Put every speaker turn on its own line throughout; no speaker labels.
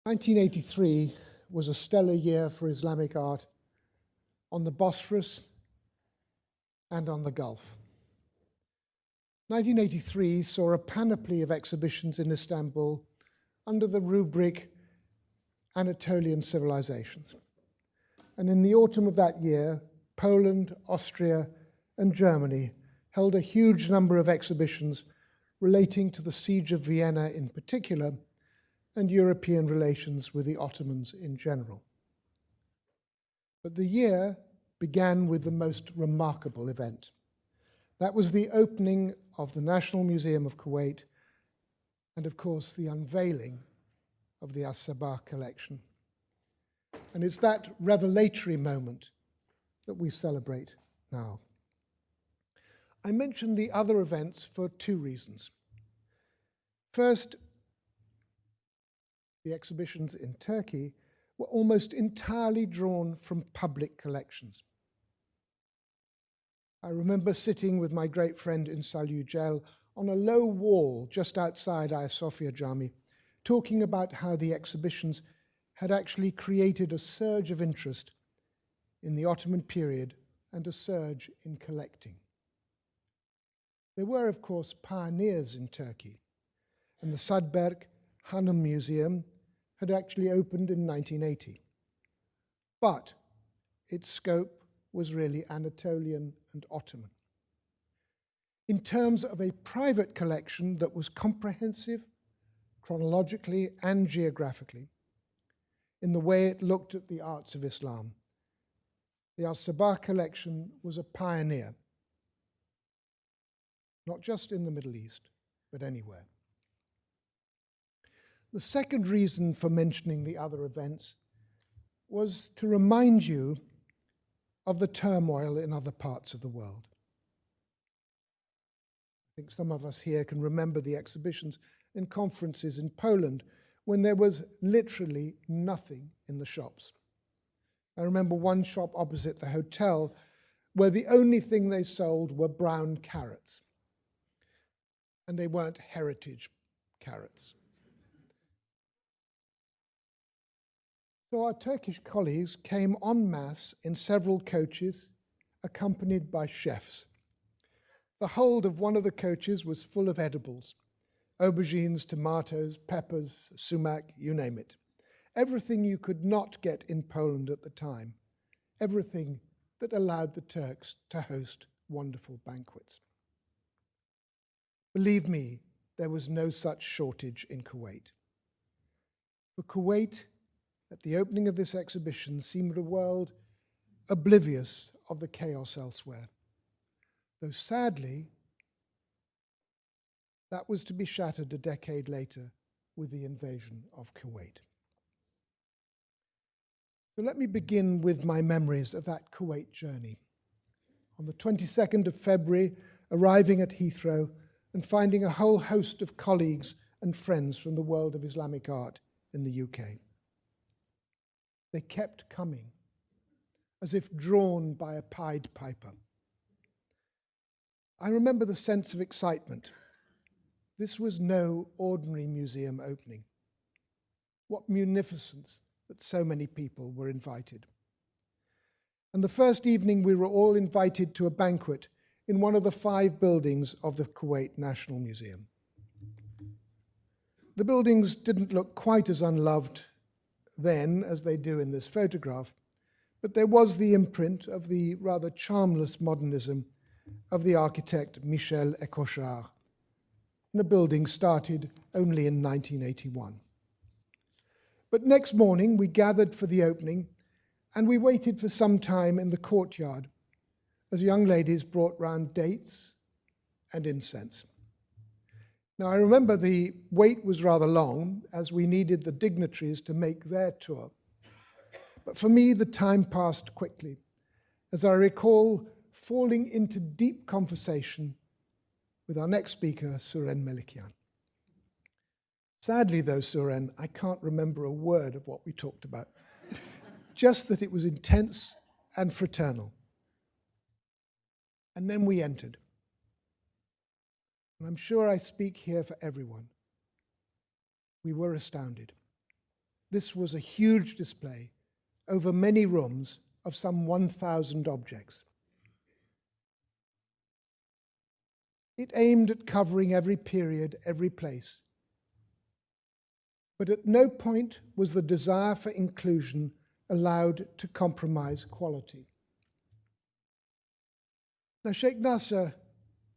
1983 was a stellar year for Islamic art on the Bosphorus and on the Gulf. 1983 saw a panoply of exhibitions in Istanbul under the rubric Anatolian Civilizations. And in the autumn of that year, Poland, Austria, and Germany held a huge number of exhibitions relating to the siege of Vienna in particular, and European relations with the Ottomans in general. But the year began with the most remarkable event. That was the opening of the National Museum of Kuwait and, of course, the unveiling of the al-Sabah collection. And it's that revelatory moment that we celebrate now. I mention the other events for two reasons. First, the exhibitions in Turkey were almost entirely drawn from public collections. I remember sitting with my great friend in Salugel on a low wall just outside Ayasofya Jami, talking about how the exhibitions had actually created a surge of interest in the Ottoman period and a surge in collecting. There were, of course, pioneers in Turkey, and the Sadberk Hanım Museum had actually opened in 1980. But its scope was really Anatolian and Ottoman. In terms of a private collection that was comprehensive, chronologically and geographically, in the way it looked at the arts of Islam, the al-Sabah collection was a pioneer, not just in the Middle East, but anywhere. The second reason for mentioning the other events was to remind you of the turmoil in other parts of the world. I think some of us here can remember the exhibitions and conferences in Poland when there was literally nothing in the shops. I remember one shop opposite the hotel where the only thing they sold were brown carrots. And they weren't heritage carrots. So our Turkish colleagues came en masse in several coaches, accompanied by chefs. The hold of one of the coaches was full of edibles: aubergines, tomatoes, peppers, sumac, you name it. Everything you could not get in Poland at the time. Everything that allowed the Turks to host wonderful banquets. Believe me, there was no such shortage in Kuwait. For Kuwait, at the opening of this exhibition, seemed a world oblivious of the chaos elsewhere. Though sadly, that was to be shattered a decade later with the invasion of Kuwait. So let me begin with my memories of that Kuwait journey. On the 22nd of February, arriving at Heathrow and finding a whole host of colleagues and friends from the world of Islamic art in the UK. They kept coming, as if drawn by a Pied Piper. I remember the sense of excitement. This was no ordinary museum opening. What munificence that so many people were invited. And the first evening we were all invited to a banquet in one of the 5 buildings of the Kuwait National Museum. The buildings didn't look quite as unloved then as they do in this photograph, but there was the imprint of the rather charmless modernism of the architect Michel Ecochard, in a building started only in 1981. But next morning we gathered for the opening and we waited for some time in the courtyard as young ladies brought round dates and incense. Now, I remember the wait was rather long as we needed the dignitaries to make their tour. But for me, the time passed quickly as I recall falling into deep conversation with our next speaker, Suren Melikian. Sadly, though, Suren, I can't remember a word of what we talked about, just that it was intense and fraternal. And then we entered. And I'm sure I speak here for everyone. We were astounded. This was a huge display over many rooms of some 1,000 objects. It aimed at covering every period, every place. But at no point was the desire for inclusion allowed to compromise quality. Now, Sheikh Nasser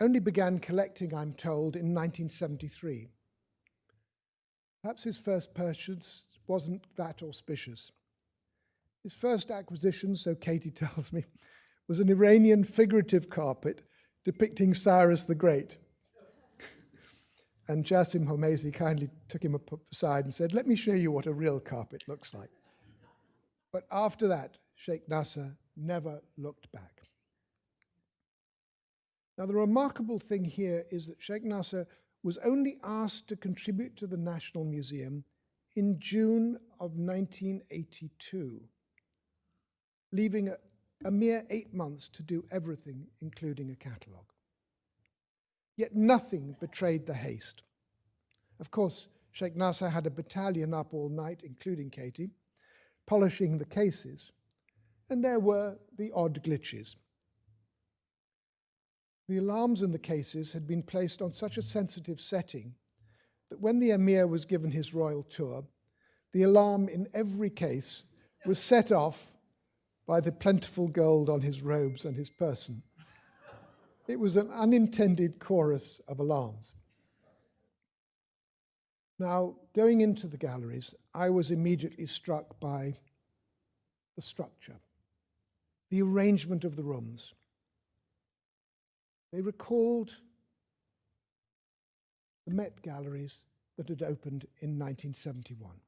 only began collecting, I'm told, in 1973. Perhaps his first purchase wasn't that auspicious. His first acquisition, so Katie tells me, was an Iranian figurative carpet depicting Cyrus the Great. And Jassim Homezi kindly took him aside and said, "Let me show you what a real carpet looks like." But after that, Sheikh Nasser never looked back. Now, the remarkable thing here is that Sheikh Nasser was only asked to contribute to the National Museum in June of 1982, leaving a mere 8 months to do everything, including a catalogue. Yet nothing betrayed the haste. Of course, Sheikh Nasser had a battalion up all night, including Katie, polishing the cases, and there were the odd glitches. The alarms in the cases had been placed on such a sensitive setting that when the Emir was given his royal tour, the alarm in every case was set off by the plentiful gold on his robes and his person. It was an unintended chorus of alarms. Now, going into the galleries, I was immediately struck by the structure, the arrangement of the rooms. They recalled the Met Galleries that had opened in 1971,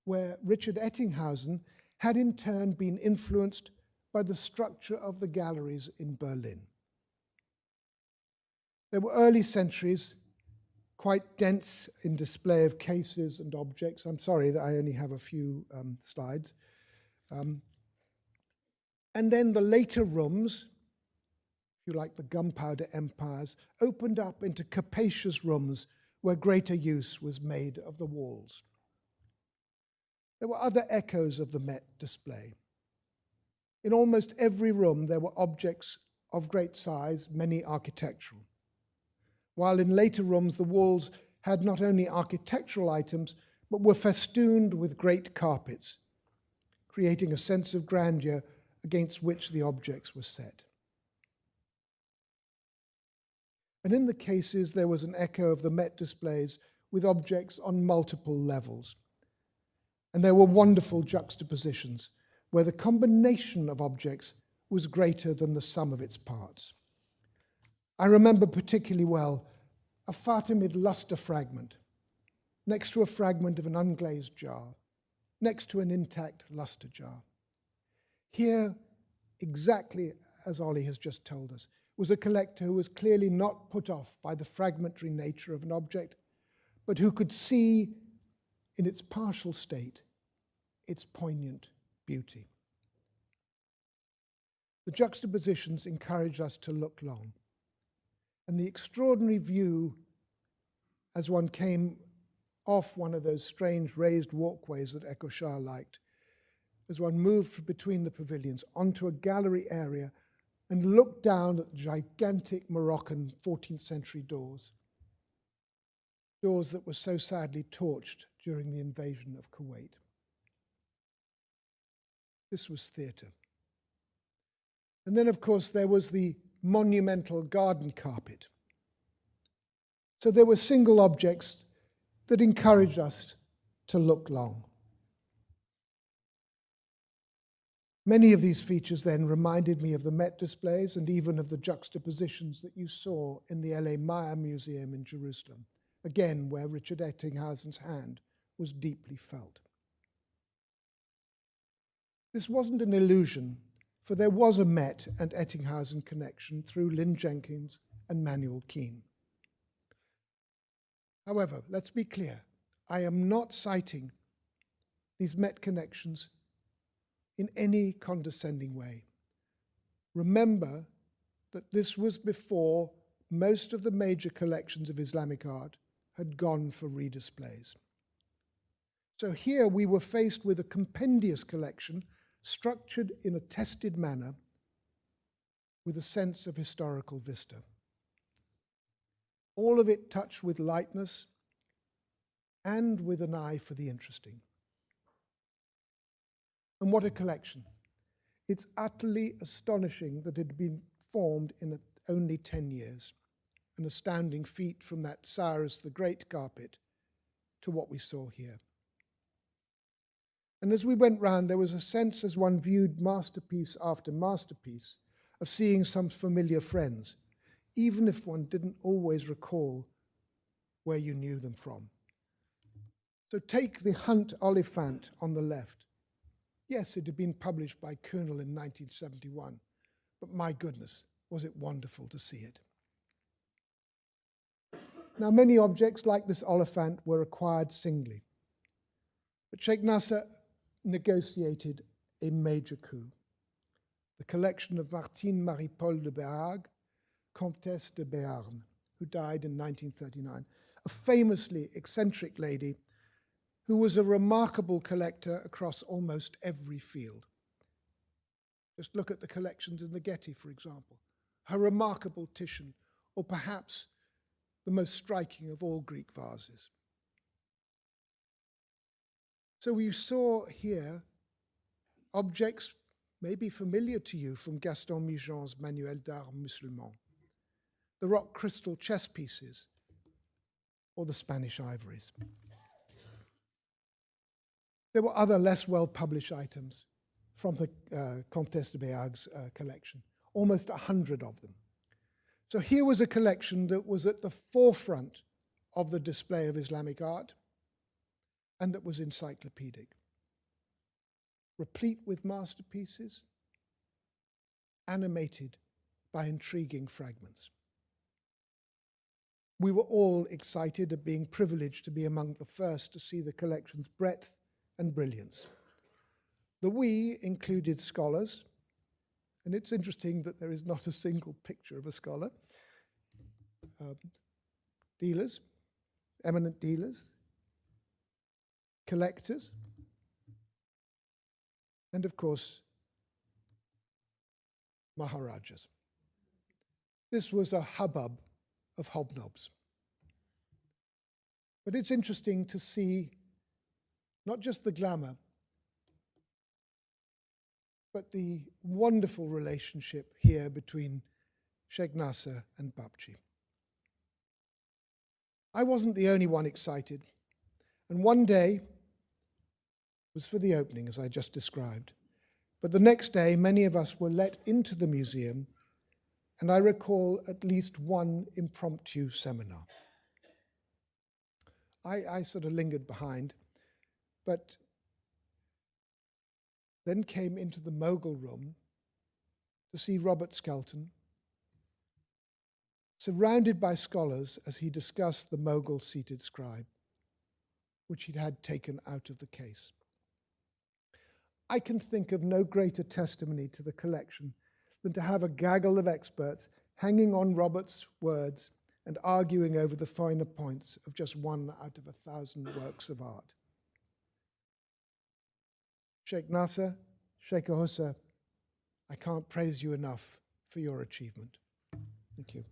where Richard Ettinghausen had in turn been influenced by the structure of the galleries in Berlin. They were early centuries, quite dense in display of cases and objects. I'm sorry that I only have a few slides. And then the later rooms, if you like, the gunpowder empires, opened up into capacious rooms where greater use was made of the walls. There were other echoes of the Met display. In almost every room, there were objects of great size, many architectural. While in later rooms, the walls had not only architectural items, but were festooned with great carpets, creating a sense of grandeur against which the objects were set. And in the cases, there was an echo of the Met displays with objects on multiple levels. And there were wonderful juxtapositions where the combination of objects was greater than the sum of its parts. I remember particularly well a Fatimid luster fragment next to a fragment of an unglazed jar, next to an intact luster jar. Here, exactly as Ollie has just told us, was a collector who was clearly not put off by the fragmentary nature of an object, but who could see in its partial state its poignant beauty. The juxtapositions encourage us to look long, and the extraordinary view as one came off one of those strange raised walkways that Echo Shah liked, as one moved between the pavilions onto a gallery area and looked down at the gigantic Moroccan 14th century doors that were so sadly torched during the invasion of Kuwait. This was theatre. And then, of course, there was the monumental garden carpet. So there were single objects that encouraged us to look long. Many of these features then reminded me of the Met displays and even of the juxtapositions that you saw in the L.A. Meyer Museum in Jerusalem, again where Richard Ettinghausen's hand was deeply felt. This wasn't an illusion, for there was a Met and Ettinghausen connection through Lynn Jenkins and Manuel Keane. However, let's be clear, I am not citing these Met connections in any condescending way. Remember that this was before most of the major collections of Islamic art had gone for redisplays. So here we were faced with a compendious collection structured in a tested manner with a sense of historical vista. All of it touched with lightness and with an eye for the interesting. And what a collection. It's utterly astonishing that it had been formed in only 10 years. An astounding feat from that Cyrus the Great carpet to what we saw here. And as we went round, there was a sense, as one viewed masterpiece after masterpiece, of seeing some familiar friends, even if one didn't always recall where you knew them from. So take the Hunt Oliphant on the left. Yes, it had been published by Colonel in 1971, but my goodness, was it wonderful to see it. Now, many objects like this Oliphant were acquired singly, but Sheikh Nasser negotiated a major coup. The collection of Martine Marie-Paul de Béarn, Comtesse de Béarn, who died in 1939, a famously eccentric lady who was a remarkable collector across almost every field. Just look at the collections in the Getty, for example. Her remarkable Titian, or perhaps the most striking of all Greek vases. So we saw here objects maybe familiar to you from Gaston Migeon's Manuel d'Art Musulman, the rock crystal chess pieces, or the Spanish ivories. There were other less well-published items from the Comtesse de Béarn's collection, almost 100 of them. So here was a collection that was at the forefront of the display of Islamic art and that was encyclopedic, replete with masterpieces, animated by intriguing fragments. We were all excited at being privileged to be among the first to see the collection's breadth and brilliance. The we included scholars, and it's interesting that there is not a single picture of a scholar, dealers, eminent dealers, collectors, and of course, Maharajas. This was a hubbub of hobnobs. But it's interesting to see not just the glamour, but the wonderful relationship here between Sheikh Nasser and Babchi. I wasn't the only one excited, and one day was for the opening, as I just described. But the next day, many of us were let into the museum, and I recall at least one impromptu seminar. I sort of lingered behind, but then came into the Mogul room to see Robert Skelton, surrounded by scholars as he discussed the Mogul seated scribe, which he'd had taken out of the case. I can think of no greater testimony to the collection than to have a gaggle of experts hanging on Robert's words and arguing over the finer points of just one out of 1,000 works of art. Sheikh Nasser, Sheikh Ahosa, I can't praise you enough for your achievement. Thank you.